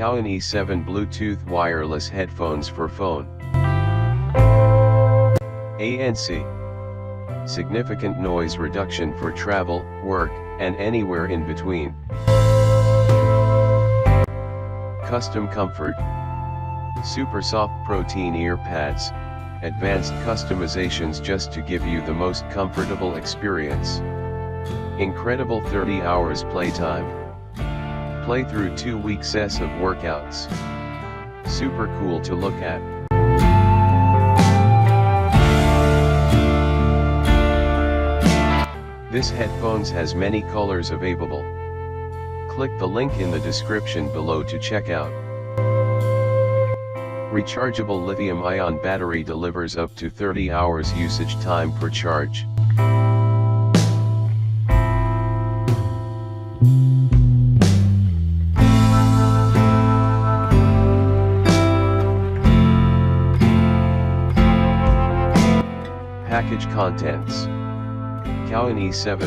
Cowin E7 Bluetooth wireless headphones for phone. ANC. Significant noise reduction for travel, work, and anywhere in between. Custom comfort. Super soft protein ear pads. Advanced customizations just to give you the most comfortable experience. Incredible 30 hours playtime. Play through 2 weeks of workouts. Super cool to look at. This headphones has many colors available. Click the link in the description below to check out. Rechargeable lithium-ion battery delivers up to 30 hours usage time per charge. Package contents. Cowin E7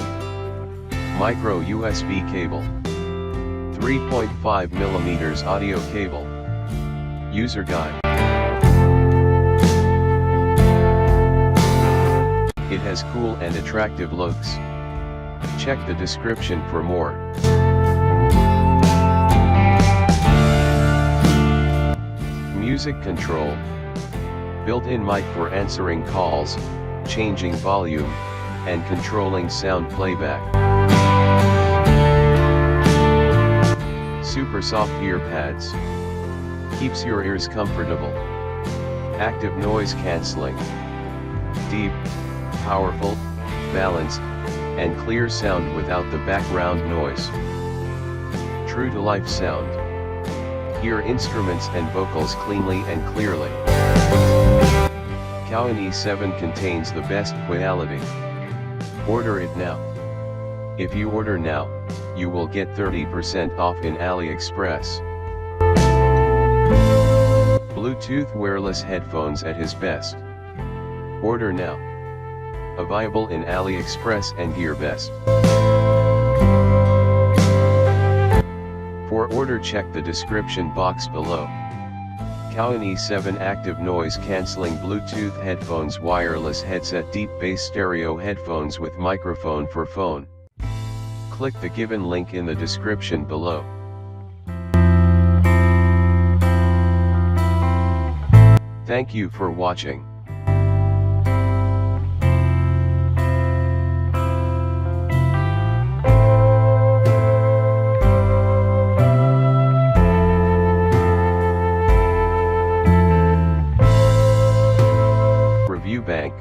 Micro USB cable, 3.5mm audio cable. User guide. It has cool and attractive looks. Check the description for more. Music control. Built-in mic for answering calls, changing volume, and controlling sound playback. Super soft ear pads. Keeps your ears comfortable. Active noise cancelling. Deep, powerful, balanced, and clear sound without the background noise. True to life sound. Hear instruments and vocals cleanly and clearly. Cowin E7 contains the best quality. Order it now. If you order now, you will get 30% off in AliExpress. Bluetooth wireless headphones at his best. Order now. Available in AliExpress and GearBest. For order, check the description box below. Cowin E7 active noise cancelling Bluetooth headphones, wireless headset, deep bass stereo headphones with microphone for phone. Click the given link in the description below. Thank you for watching. ReviewBank.